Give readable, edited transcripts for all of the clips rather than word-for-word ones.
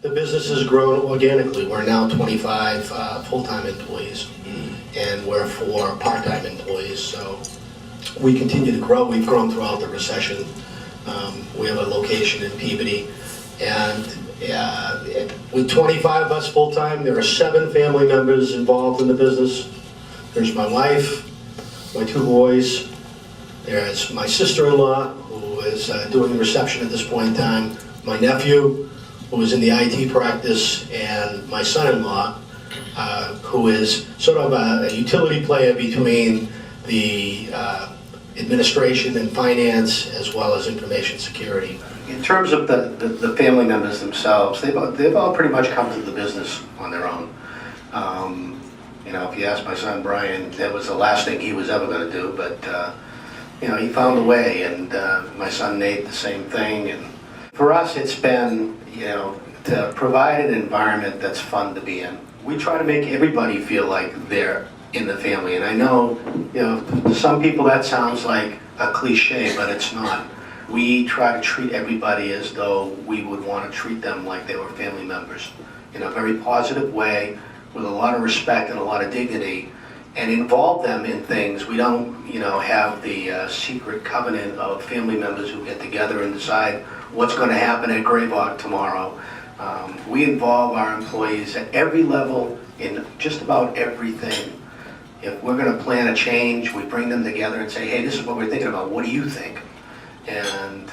The business has grown organically. We're now 25 full-time employees, and we're 4 part-time employees. So we continue to grow. We've grown throughout the recession. We have a location in Peabody, and with 25 of us full-time, there are 7 family members involved in the business. There's my wife, my 2 boys. There's my sister-in-law, who is doing the reception at this point in time, my nephew, who is in the IT practice, and my son-in-law, who is sort of a utility player between the administration and finance, as well as information security. In terms of the family members themselves, they've all pretty much come to the business on their own. You know, if you ask my son Brian, that was the last thing he was ever going to do, but you know, he found a way, and my son Nate the same thing. And for us, it's been, you know, to provide an environment that's fun to be in. We try to make everybody feel like they're in the family, and I know, you know, to some people that sounds like a cliche, but it's not. We try to treat everybody as though we would want to treat them like they were family members, in a very positive way, with a lot of respect and a lot of dignity, and involve them in things. We don't, you know, have the secret covenant of family members who get together and decide what's going to happen at GraVoc tomorrow. We involve our employees at every level in just about everything. If we're going to plan a change, we bring them together and say, hey, this is what we're thinking about, what do you think? And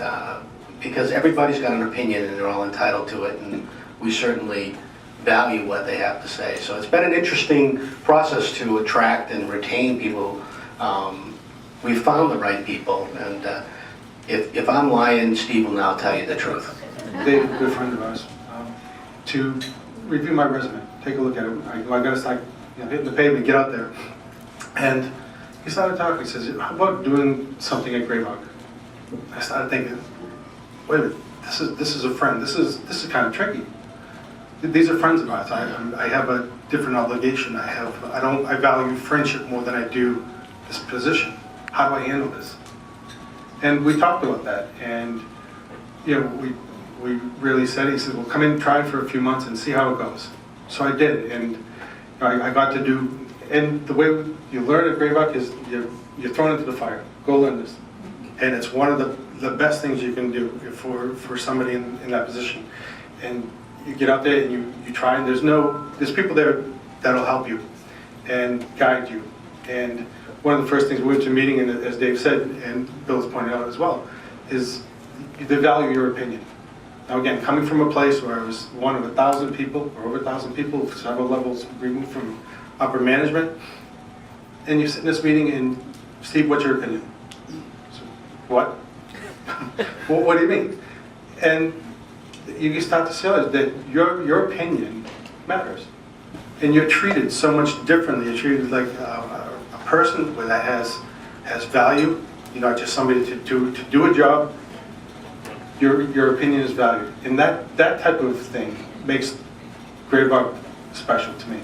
because everybody's got an opinion and they're all entitled to it, and we certainly value what they have to say. So it's been an interesting process to attract and retain people. We've found the right people, and if I'm lying, Steve will now tell you the truth. Dave, a good friend of ours, to review my resume, take a look at it. I got to start, you know, hitting the pavement, get out there. And he started talking. He says, how about doing something at GraVoc? I started thinking, wait a minute, this is a friend. This is kind of tricky. These are friends of ours. I have a different obligation. I value friendship more than I do this position. How do I handle this? And we talked about that, and you know, we really said, he said, well, come in, try it for a few months and see how it goes. So I did, and you know, I got to do, and the way you learn at GraVoc is you're thrown into the fire. Go learn this. And it's one of the best things you can do for somebody in that position. And you get out there and you try, and there's people there that'll help you and guide you. And one of the first things we went to a meeting, and as Dave said, and Bill has pointed out as well, is they value your opinion. Now again, coming from a place where I was one of 1,000 people, or over 1,000 people, several levels removed from upper management, and you sit in this meeting and, Steve, what's your opinion? So, what? Well, what do you mean? And you start to realize that your opinion matters. And you're treated so much differently. You're treated like a person that has value. You're not just somebody to do a job. Your opinion is valued. And that type of thing makes GraVoc special to me.